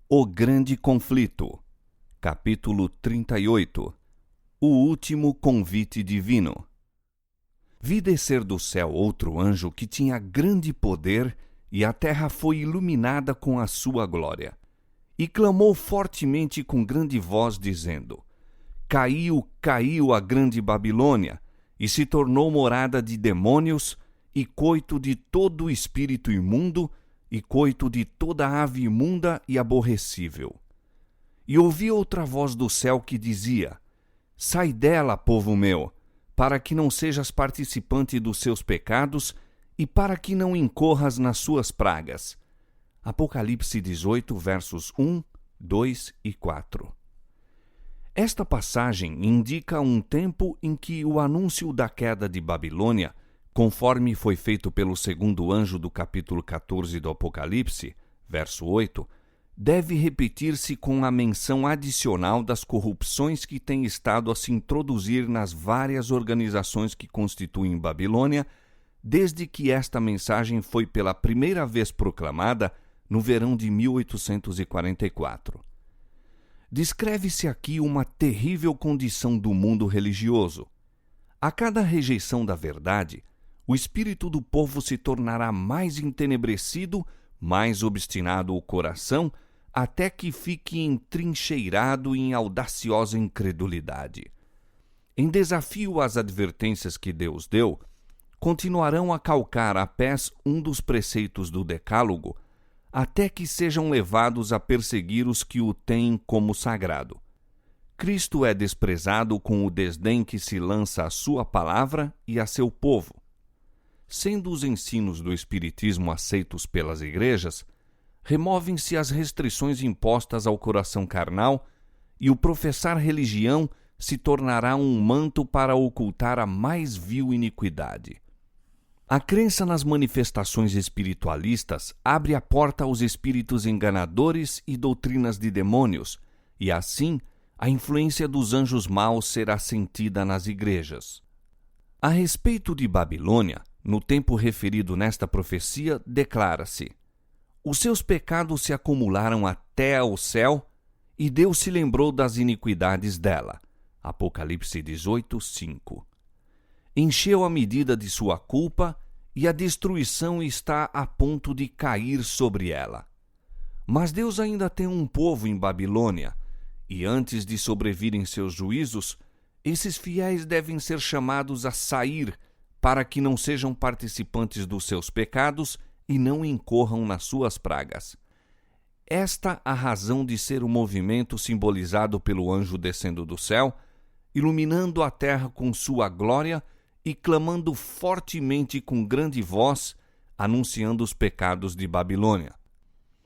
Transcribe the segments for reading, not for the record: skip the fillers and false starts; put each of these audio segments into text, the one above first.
O Grande Conflito, capítulo 38. O Último Convite Divino. Vi descer do céu outro anjo que tinha grande poder, e a terra foi iluminada com a sua glória. E clamou fortemente com grande voz, dizendo: Caiu, caiu a grande Babilônia, e se tornou morada de demônios, e coito de todo espírito imundo, e coito de toda ave imunda e aborrecível. E ouvi outra voz do céu que dizia: Sai dela, povo meu, para que não sejas participante dos seus pecados e para que não incorras nas suas pragas. Apocalipse 18, versos 1, 2 e 4. Esta passagem indica um tempo em que o anúncio da queda de Babilônia, conforme foi feito pelo segundo anjo do capítulo 14 do Apocalipse, verso 8, deve repetir-se com a menção adicional das corrupções que têm estado a se introduzir nas várias organizações que constituem Babilônia, desde que esta mensagem foi pela primeira vez proclamada no verão de 1844. Descreve-se aqui uma terrível condição do mundo religioso. A cada rejeição da verdade, o espírito do povo se tornará mais entenebrecido, mais obstinado o coração, até que fique entrincheirado em audaciosa incredulidade. Em desafio às advertências que Deus deu, continuarão a calcar a pés um dos preceitos do Decálogo, até que sejam levados a perseguir os que o têm como sagrado. Cristo é desprezado com o desdém que se lança à sua palavra e a seu povo. Sendo os ensinos do Espiritismo aceitos pelas igrejas, removem-se as restrições impostas ao coração carnal e o professar religião se tornará um manto para ocultar a mais vil iniquidade. A crença nas manifestações espiritualistas abre a porta aos espíritos enganadores e doutrinas de demônios, e assim a influência dos anjos maus será sentida nas igrejas. A respeito de Babilônia, no tempo referido nesta profecia, declara-se: Os seus pecados se acumularam até ao céu, e Deus se lembrou das iniquidades dela. Apocalipse 18, 5. Encheu a medida de sua culpa, e a destruição está a ponto de cair sobre ela. Mas Deus ainda tem um povo em Babilônia, e antes de sobrevirem seus juízos, esses fiéis devem ser chamados a sair, para que não sejam participantes dos seus pecados e não incorram nas suas pragas. Esta a razão de ser o movimento simbolizado pelo anjo descendo do céu, iluminando a terra com sua glória e clamando fortemente com grande voz, anunciando os pecados de Babilônia.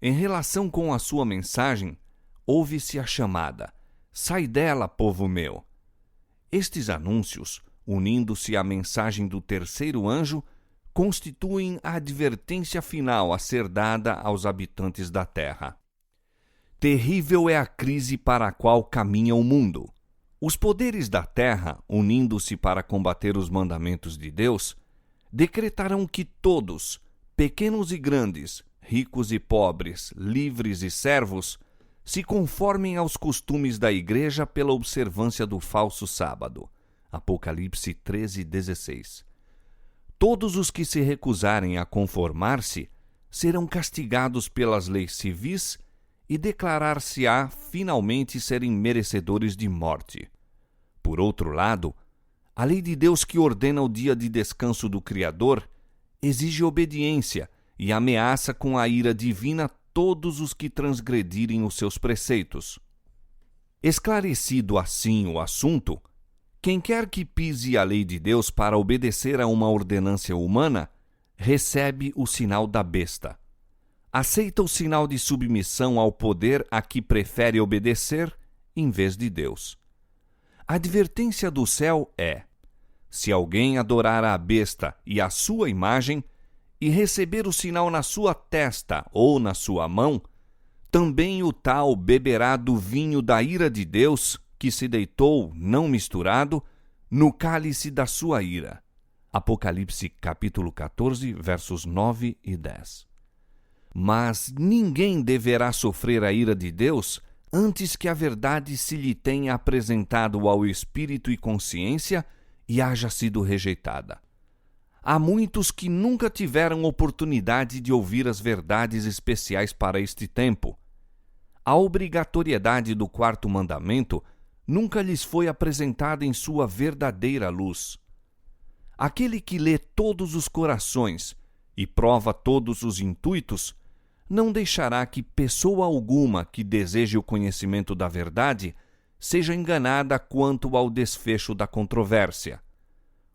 Em relação com a sua mensagem, ouve-se a chamada: Sai dela, povo meu! Estes anúncios, unindo-se à mensagem do terceiro anjo, constituem a advertência final a ser dada aos habitantes da terra. Terrível é a crise para a qual caminha o mundo. Os poderes da terra, unindo-se para combater os mandamentos de Deus, decretarão que todos, pequenos e grandes, ricos e pobres, livres e servos, se conformem aos costumes da igreja pela observância do falso sábado. Apocalipse 13, 16. Todos os que se recusarem a conformar-se serão castigados pelas leis civis e declarar-se-á finalmente serem merecedores de morte. Por outro lado, a lei de Deus que ordena o dia de descanso do Criador exige obediência e ameaça com a ira divina todos os que transgredirem os seus preceitos. Esclarecido assim o assunto, quem quer que pise a lei de Deus para obedecer a uma ordenância humana, recebe o sinal da besta. Aceita o sinal de submissão ao poder a que prefere obedecer em vez de Deus. A advertência do céu é: se alguém adorar a besta e a sua imagem, e receber o sinal na sua testa ou na sua mão, também o tal beberá do vinho da ira de Deus, que se deitou, não misturado, no cálice da sua ira. Apocalipse capítulo 14, versos 9 e 10. Mas ninguém deverá sofrer a ira de Deus antes que a verdade se lhe tenha apresentado ao espírito e consciência e haja sido rejeitada. Há muitos que nunca tiveram oportunidade de ouvir as verdades especiais para este tempo. A obrigatoriedade do quarto mandamento nunca lhes foi apresentada em sua verdadeira luz. Aquele que lê todos os corações e prova todos os intuitos, não deixará que pessoa alguma que deseje o conhecimento da verdade seja enganada quanto ao desfecho da controvérsia.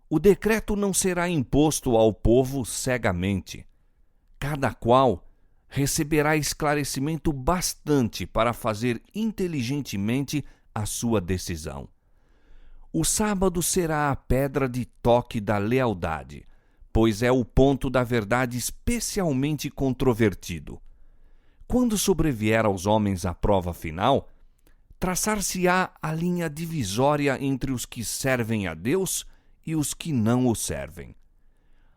O decreto não será imposto ao povo cegamente. Cada qual receberá esclarecimento bastante para fazer inteligentemente a sua decisão. O sábado será a pedra de toque da lealdade, pois é o ponto da verdade especialmente controvertido. Quando sobrevier aos homens a prova final, traçar-se-á a linha divisória entre os que servem a Deus e os que não o servem.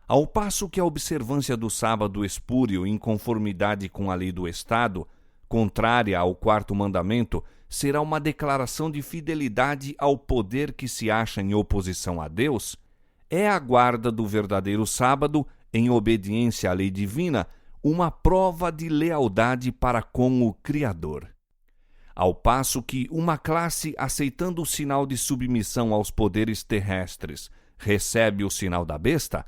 Ao passo que a observância do sábado espúrio em conformidade com a lei do Estado, contrária ao quarto mandamento, será uma declaração de fidelidade ao poder que se acha em oposição a Deus, é a guarda do verdadeiro sábado, em obediência à lei divina, uma prova de lealdade para com o Criador. Ao passo que uma classe, aceitando o sinal de submissão aos poderes terrestres, recebe o sinal da besta,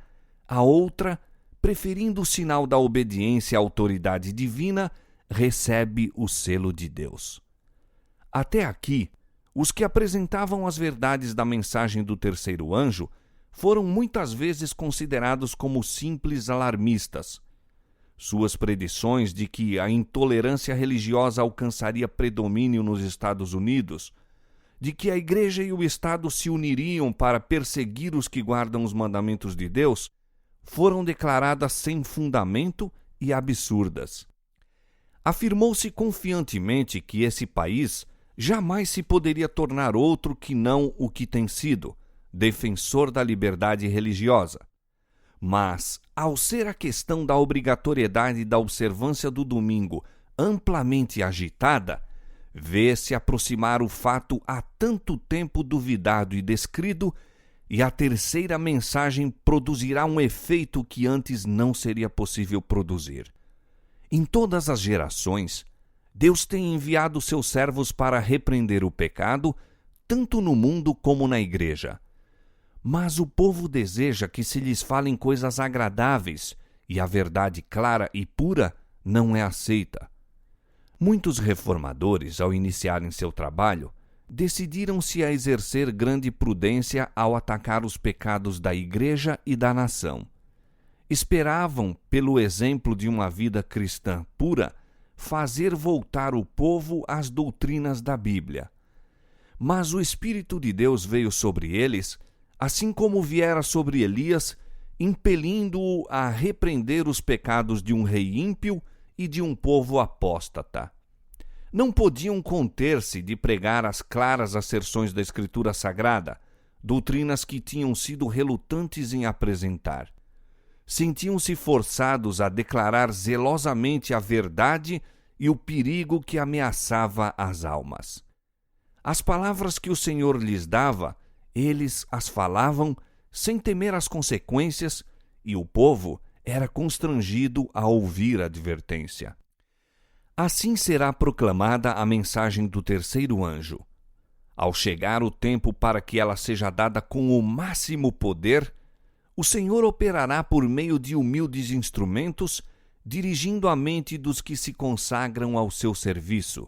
a outra, preferindo o sinal da obediência à autoridade divina, recebe o selo de Deus. Até aqui, os que apresentavam as verdades da mensagem do terceiro anjo foram muitas vezes considerados como simples alarmistas. Suas predições de que a intolerância religiosa alcançaria predomínio nos Estados Unidos, de que a Igreja e o Estado se uniriam para perseguir os que guardam os mandamentos de Deus, foram declaradas sem fundamento e absurdas. Afirmou-se confiantemente que esse país jamais se poderia tornar outro que não o que tem sido, defensor da liberdade religiosa. Mas, ao ser a questão da obrigatoriedade da observância do domingo amplamente agitada, vê-se aproximar o fato há tanto tempo duvidado e descrido, e a terceira mensagem produzirá um efeito que antes não seria possível produzir. Em todas as gerações, Deus tem enviado seus servos para repreender o pecado, tanto no mundo como na igreja. Mas o povo deseja que se lhes falem coisas agradáveis, e a verdade clara e pura não é aceita. Muitos reformadores, ao iniciarem seu trabalho, decidiram-se a exercer grande prudência ao atacar os pecados da igreja e da nação. Esperavam, pelo exemplo de uma vida cristã pura, fazer voltar o povo às doutrinas da Bíblia. Mas o Espírito de Deus veio sobre eles, assim como viera sobre Elias, impelindo-o a repreender os pecados de um rei ímpio e de um povo apóstata. Não podiam conter-se de pregar as claras asserções da Escritura Sagrada, doutrinas que tinham sido relutantes em apresentar. Sentiam-se forçados a declarar zelosamente a verdade e o perigo que ameaçava as almas. As palavras que o Senhor lhes dava, eles as falavam sem temer as consequências, e o povo era constrangido a ouvir a advertência. Assim será proclamada a mensagem do terceiro anjo. Ao chegar o tempo para que ela seja dada com o máximo poder, o Senhor operará por meio de humildes instrumentos, dirigindo a mente dos que se consagram ao seu serviço.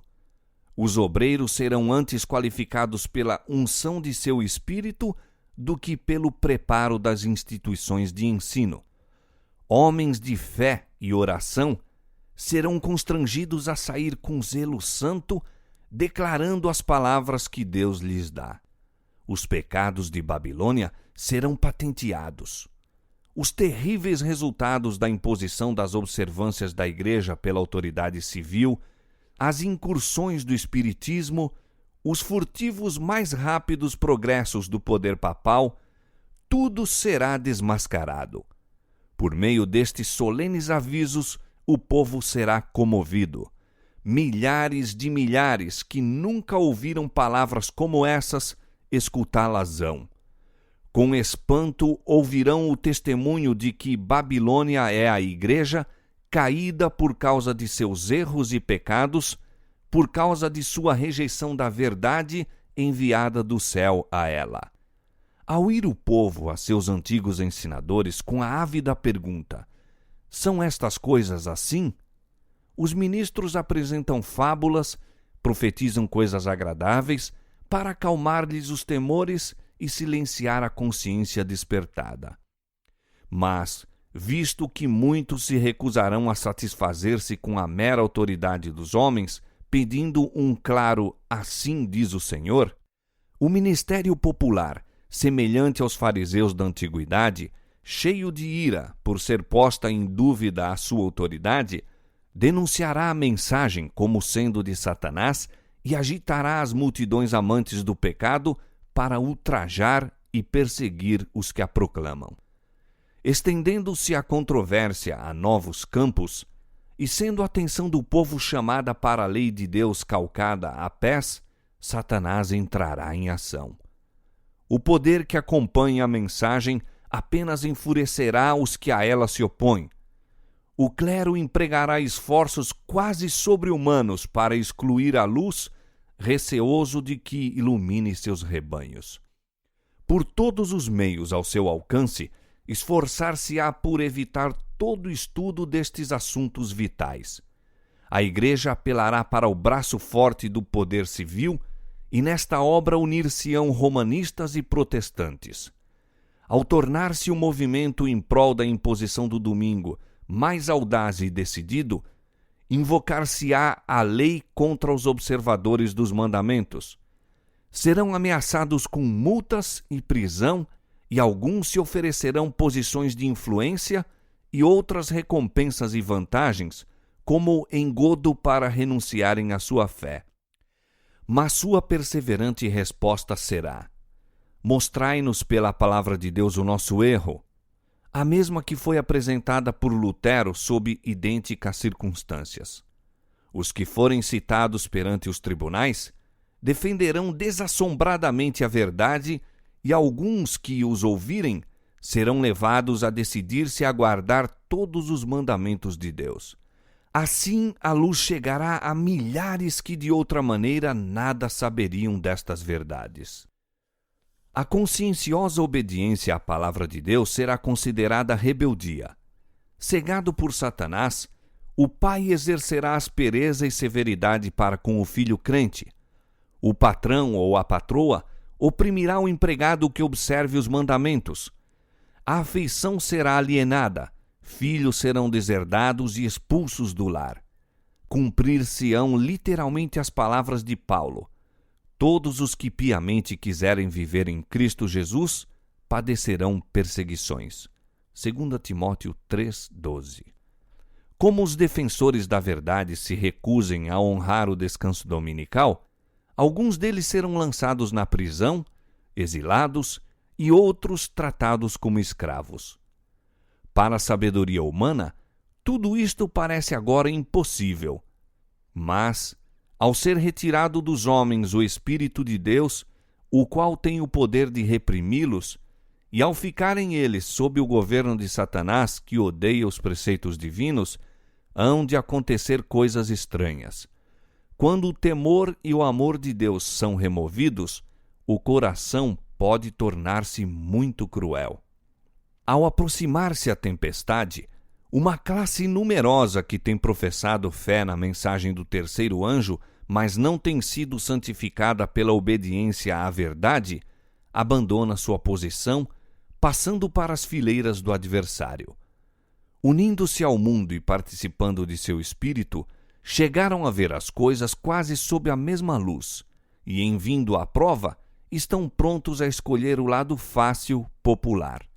Os obreiros serão antes qualificados pela unção de seu espírito do que pelo preparo das instituições de ensino. Homens de fé e oração serão constrangidos a sair com zelo santo, declarando as palavras que Deus lhes dá. Os pecados de Babilônia serão patenteados. Os terríveis resultados da imposição das observâncias da Igreja pela autoridade civil, as incursões do espiritismo, os furtivos mais rápidos progressos do poder papal, tudo será desmascarado. Por meio destes solenes avisos, o povo será comovido. Milhares de milhares que nunca ouviram palavras como essas, escutá-las-ão. Com espanto ouvirão o testemunho de que Babilônia é a igreja caída por causa de seus erros e pecados, por causa de sua rejeição da verdade enviada do céu a ela. Ao ir o povo a seus antigos ensinadores com a ávida pergunta: são estas coisas assim? Os ministros apresentam fábulas, profetizam coisas agradáveis, para acalmar-lhes os temores e silenciar a consciência despertada. Mas, visto que muitos se recusarão a satisfazer-se com a mera autoridade dos homens, pedindo um claro "assim diz o Senhor", o ministério popular, semelhante aos fariseus da antiguidade, cheio de ira por ser posta em dúvida a sua autoridade, denunciará a mensagem como sendo de Satanás e agitará as multidões amantes do pecado para ultrajar e perseguir os que a proclamam. Estendendo-se a controvérsia a novos campos, e sendo a atenção do povo chamada para a lei de Deus calcada a pés, Satanás entrará em ação. O poder que acompanha a mensagem apenas enfurecerá os que a ela se opõem. O clero empregará esforços quase sobre-humanos para excluir a luz, receoso de que ilumine seus rebanhos. Por todos os meios ao seu alcance, esforçar-se-á por evitar todo estudo destes assuntos vitais. A Igreja apelará para o braço forte do poder civil e nesta obra unir-se-ão romanistas e protestantes. Ao tornar-se o movimento em prol da imposição do domingo mais audaz e decidido, invocar-se-á a lei contra os observadores dos mandamentos. Serão ameaçados com multas e prisão, e alguns se oferecerão posições de influência e outras recompensas e vantagens, como engodo para renunciarem à sua fé. Mas sua perseverante resposta será: mostrai-nos pela palavra de Deus o nosso erro, a mesma que foi apresentada por Lutero sob idênticas circunstâncias. Os que forem citados perante os tribunais defenderão desassombradamente a verdade, e alguns que os ouvirem serão levados a decidir-se a guardar todos os mandamentos de Deus. Assim a luz chegará a milhares que de outra maneira nada saberiam destas verdades. A conscienciosa obediência à palavra de Deus será considerada rebeldia. Cegado por Satanás, o pai exercerá aspereza e severidade para com o filho crente. O patrão ou a patroa oprimirá o empregado que observe os mandamentos. A afeição será alienada, filhos serão deserdados e expulsos do lar. Cumprir-se-ão literalmente as palavras de Paulo: todos os que piamente quiserem viver em Cristo Jesus padecerão perseguições. 2 Timóteo 3:12. Como os defensores da verdade se recusem a honrar o descanso dominical, alguns deles serão lançados na prisão, exilados, e outros tratados como escravos. Para a sabedoria humana, tudo isto parece agora impossível. Mas, ao ser retirado dos homens o Espírito de Deus, o qual tem o poder de reprimi-los, e ao ficarem eles sob o governo de Satanás, que odeia os preceitos divinos, hão de acontecer coisas estranhas. Quando o temor e o amor de Deus são removidos, o coração pode tornar-se muito cruel. Ao aproximar-se a tempestade, uma classe numerosa que tem professado fé na mensagem do terceiro anjo, mas não tem sido santificada pela obediência à verdade, abandona sua posição, passando para as fileiras do adversário. Unindo-se ao mundo e participando de seu espírito, chegaram a ver as coisas quase sob a mesma luz, e, em vindo à prova, estão prontos a escolher o lado fácil, popular.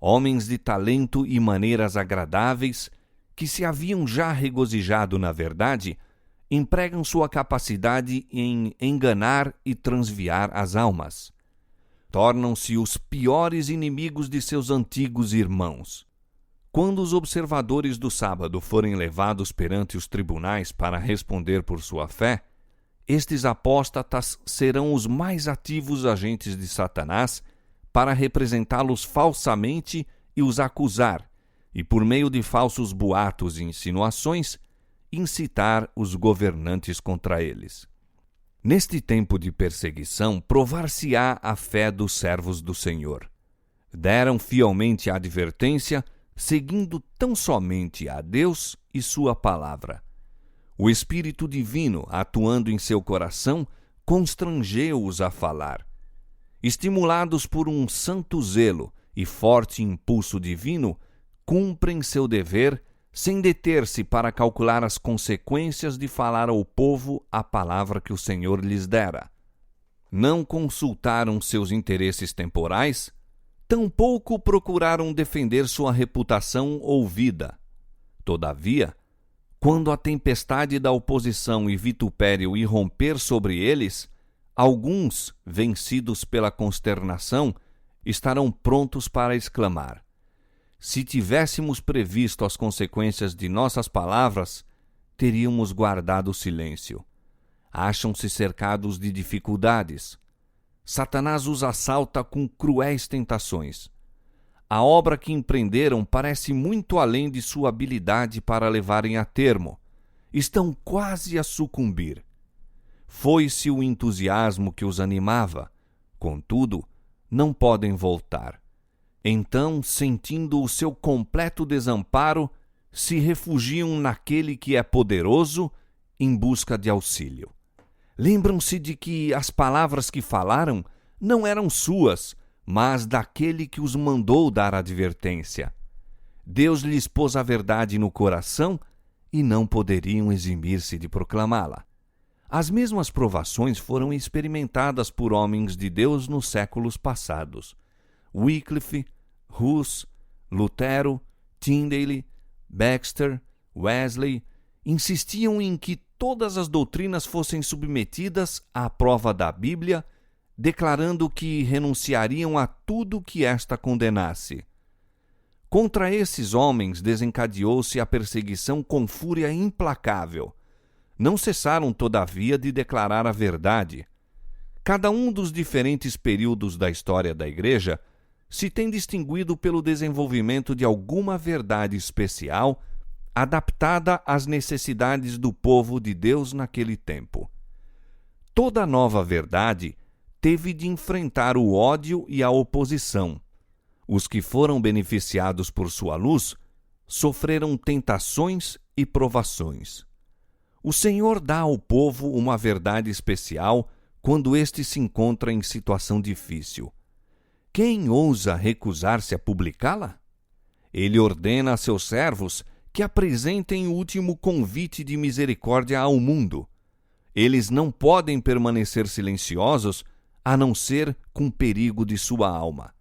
Homens de talento e maneiras agradáveis, que se haviam já regozijado na verdade, empregam sua capacidade em enganar e transviar as almas. Tornam-se os piores inimigos de seus antigos irmãos. Quando os observadores do sábado forem levados perante os tribunais para responder por sua fé, estes apóstatas serão os mais ativos agentes de Satanás para representá-los falsamente e os acusar, e por meio de falsos boatos e insinuações, incitar os governantes contra eles. Neste tempo de perseguição, provar-se-á a fé dos servos do Senhor. Deram fielmente a advertência, seguindo tão somente a Deus e sua palavra. O Espírito Divino, atuando em seu coração, constrangeu-os a falar. Estimulados por um santo zelo e forte impulso divino, cumprem seu dever sem deter-se para calcular as consequências de falar ao povo a palavra que o Senhor lhes dera. Não consultaram seus interesses temporais, tampouco procuraram defender sua reputação ou vida. Todavia, quando a tempestade da oposição e vitupério irromper sobre eles, alguns, vencidos pela consternação, estarão prontos para exclamar: se tivéssemos previsto as consequências de nossas palavras, teríamos guardado silêncio. Acham-se cercados de dificuldades. Satanás os assalta com cruéis tentações. A obra que empreenderam parece muito além de sua habilidade para levarem a termo. Estão quase a sucumbir. Foi-se o entusiasmo que os animava. Contudo, não podem voltar. Então, sentindo o seu completo desamparo, se refugiam naquele que é poderoso em busca de auxílio. Lembram-se de que as palavras que falaram não eram suas, mas daquele que os mandou dar advertência. Deus lhes pôs a verdade no coração e não poderiam eximir-se de proclamá-la. As mesmas provações foram experimentadas por homens de Deus nos séculos passados. Wycliffe, Hus, Lutero, Tyndale, Baxter, Wesley insistiam em que todas as doutrinas fossem submetidas à prova da Bíblia, declarando que renunciariam a tudo que esta condenasse. Contra esses homens desencadeou-se a perseguição com fúria implacável. Não cessaram, todavia, de declarar a verdade. Cada um dos diferentes períodos da história da Igreja se tem distinguido pelo desenvolvimento de alguma verdade especial adaptada às necessidades do povo de Deus naquele tempo. Toda nova verdade teve de enfrentar o ódio e a oposição. Os que foram beneficiados por sua luz sofreram tentações e provações. O Senhor dá ao povo uma verdade especial quando este se encontra em situação difícil. Quem ousa recusar-se a publicá-la? Ele ordena a seus servos que apresentem o último convite de misericórdia ao mundo. Eles não podem permanecer silenciosos a não ser com perigo de sua alma.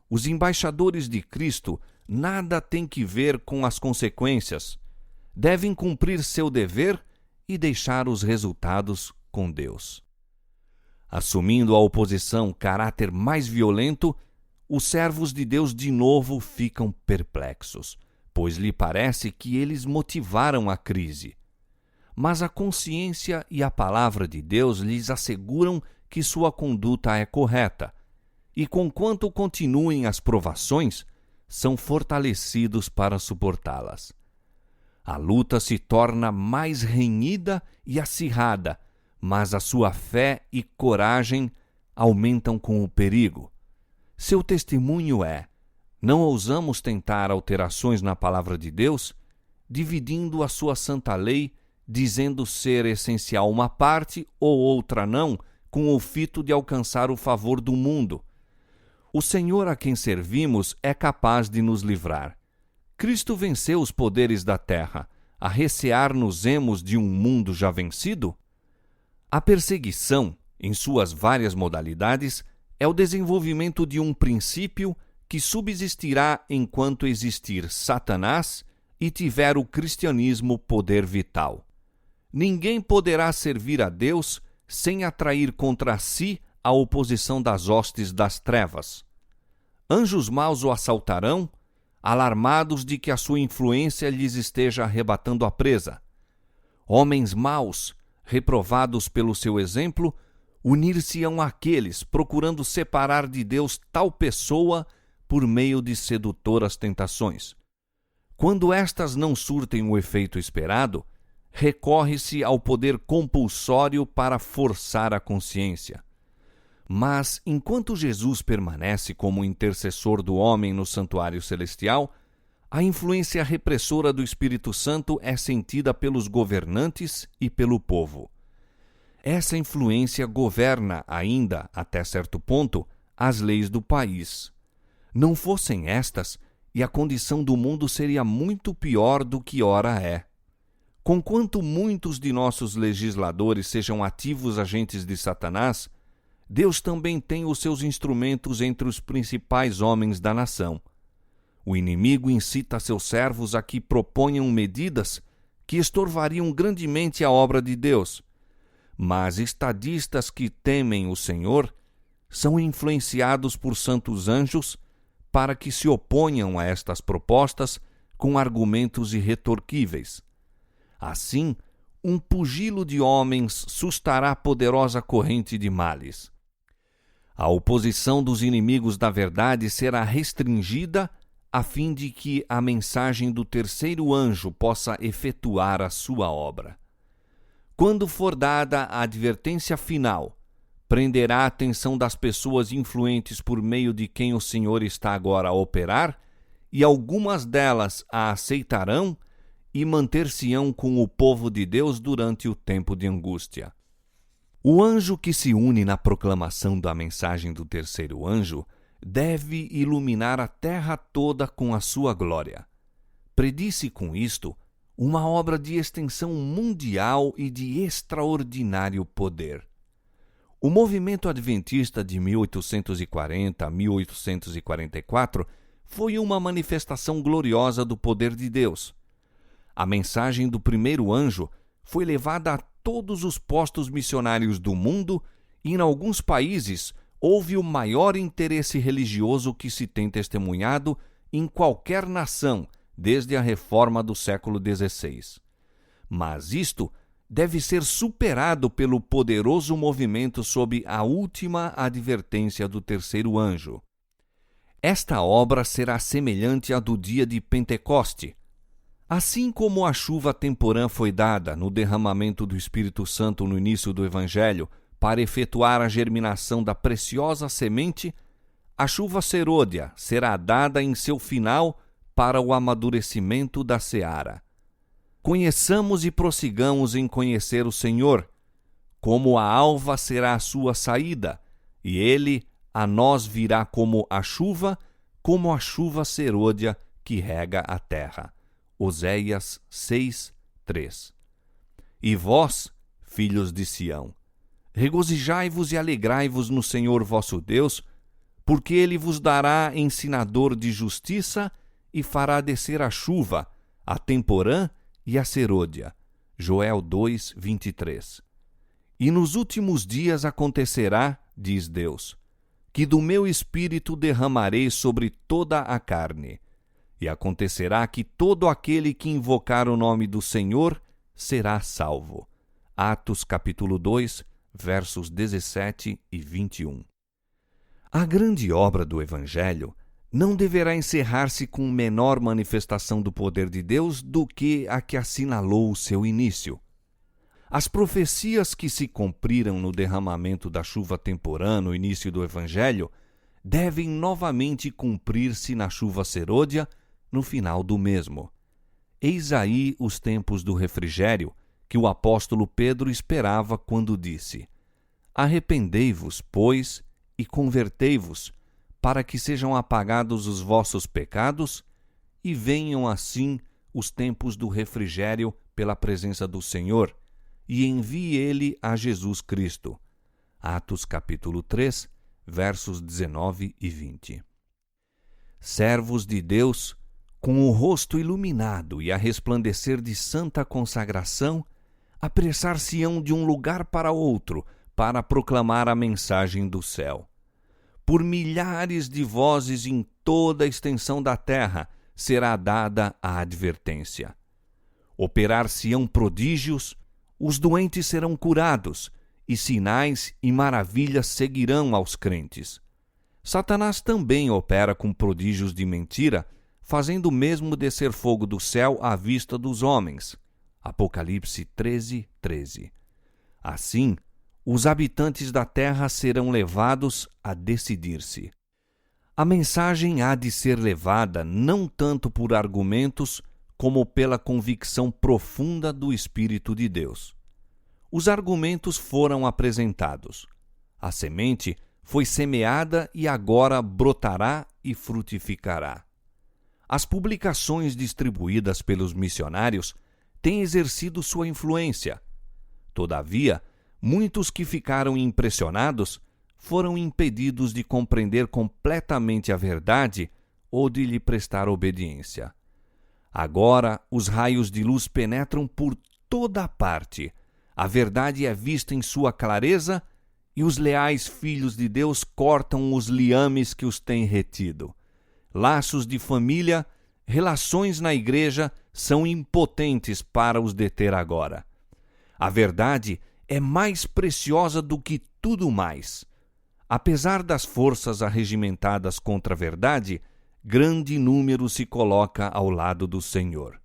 Os embaixadores de Cristo nada têm que ver com as consequências. Devem cumprir seu dever e deixar os resultados com Deus. Assumindo a oposição caráter mais violento, os servos de Deus de novo ficam perplexos, pois lhe parece que eles motivaram a crise. Mas a consciência e a palavra de Deus lhes asseguram que sua conduta é correta, e conquanto continuem as provações, são fortalecidos para suportá-las. A luta se torna mais renhida e acirrada, mas a sua fé e coragem aumentam com o perigo. Seu testemunho é: não ousamos tentar alterações na palavra de Deus, dividindo a sua santa lei, dizendo ser essencial uma parte ou outra não, com o fito de alcançar o favor do mundo. O Senhor a quem servimos é capaz de nos livrar. Cristo venceu os poderes da terra. A recear-nos-emos de um mundo já vencido? A perseguição, em suas várias modalidades, é o desenvolvimento de um princípio que subsistirá enquanto existir Satanás e tiver o cristianismo poder vital. Ninguém poderá servir a Deus sem atrair contra si a oposição das hostes das trevas. Anjos maus o assaltarão, alarmados de que a sua influência lhes esteja arrebatando a presa. Homens maus, reprovados pelo seu exemplo, unir-se-ão àqueles procurando separar de Deus tal pessoa por meio de sedutoras tentações. Quando estas não surtem o efeito esperado, recorre-se ao poder compulsório para forçar a consciência. Mas, enquanto Jesus permanece como intercessor do homem no santuário celestial, a influência repressora do Espírito Santo é sentida pelos governantes e pelo povo. Essa influência governa ainda, até certo ponto, as leis do país. Não fossem estas, e a condição do mundo seria muito pior do que ora é. Conquanto muitos de nossos legisladores sejam ativos agentes de Satanás, Deus também tem os seus instrumentos entre os principais homens da nação. O inimigo incita seus servos a que proponham medidas que estorvariam grandemente a obra de Deus. Mas estadistas que temem o Senhor são influenciados por santos anjos para que se oponham a estas propostas com argumentos irretorquíveis. Assim, um pugilo de homens sustará poderosa corrente de males. A oposição dos inimigos da verdade será restringida a fim de que a mensagem do terceiro anjo possa efetuar a sua obra. Quando for dada a advertência final, prenderá a atenção das pessoas influentes por meio de quem o Senhor está agora a operar, e algumas delas a aceitarão e manter-se-ão com o povo de Deus durante o tempo de angústia. O anjo que se une na proclamação da mensagem do terceiro anjo deve iluminar a terra toda com a sua glória. Predisse com isto uma obra de extensão mundial e de extraordinário poder. O movimento adventista de 1840 a 1844 foi uma manifestação gloriosa do poder de Deus. A mensagem do primeiro anjo foi levada a todos os postos missionários do mundo e, em alguns países, houve o maior interesse religioso que se tem testemunhado em qualquer nação desde a reforma do século XVI. Mas isto deve ser superado pelo poderoso movimento sob a última advertência do terceiro anjo. Esta obra será semelhante à do dia de Pentecoste. Assim como a chuva temporã foi dada no derramamento do Espírito Santo no início do Evangelho para efetuar a germinação da preciosa semente, a chuva serôdia será dada em seu final para o amadurecimento da seara. Conheçamos e prossigamos em conhecer o Senhor, como a alva será a sua saída, e ele a nós virá como a chuva serôdia que rega a terra. Oséias 6, 3. E vós, filhos de Sião, regozijai-vos e alegrai-vos no Senhor vosso Deus, porque ele vos dará ensinador de justiça e fará descer a chuva, a temporã e a serôdia. Joel 2, 23. E nos últimos dias acontecerá, diz Deus, que do meu espírito derramarei sobre toda a carne. E acontecerá que todo aquele que invocar o nome do Senhor será salvo. Atos capítulo 2, versos 17 e 21. A grande obra do Evangelho não deverá encerrar-se com menor manifestação do poder de Deus do que a que assinalou o seu início. As profecias que se cumpriram no derramamento da chuva temporã no início do Evangelho devem novamente cumprir-se na chuva serôdia no final do mesmo. Eis aí os tempos do refrigério que o apóstolo Pedro esperava quando disse: Arrependei-vos, pois, e convertei-vos, para que sejam apagados os vossos pecados e venham assim os tempos do refrigério pela presença do Senhor, e envie ele a Jesus Cristo. Atos capítulo 3, versos 19 e 20. Servos de Deus, com o rosto iluminado e a resplandecer de santa consagração, apressar-se-ão de um lugar para outro para proclamar a mensagem do céu. Por milhares de vozes em toda a extensão da terra será dada a advertência. Operar-se-ão prodígios, os doentes serão curados, e sinais e maravilhas seguirão aos crentes. Satanás também opera com prodígios de mentira, fazendo mesmo descer fogo do céu à vista dos homens. Apocalipse 13:13. Assim, os habitantes da terra serão levados a decidir-se. A mensagem há de ser levada não tanto por argumentos, como pela convicção profunda do Espírito de Deus. Os argumentos foram apresentados. A semente foi semeada e agora brotará e frutificará. As publicações distribuídas pelos missionários têm exercido sua influência. Todavia, muitos que ficaram impressionados foram impedidos de compreender completamente a verdade ou de lhe prestar obediência. Agora, os raios de luz penetram por toda a parte. A verdade é vista em sua clareza e os leais filhos de Deus cortam os liames que os têm retido. Laços de família, relações na igreja são impotentes para os deter agora. A verdade é mais preciosa do que tudo mais. Apesar das forças arregimentadas contra a verdade, grande número se coloca ao lado do Senhor.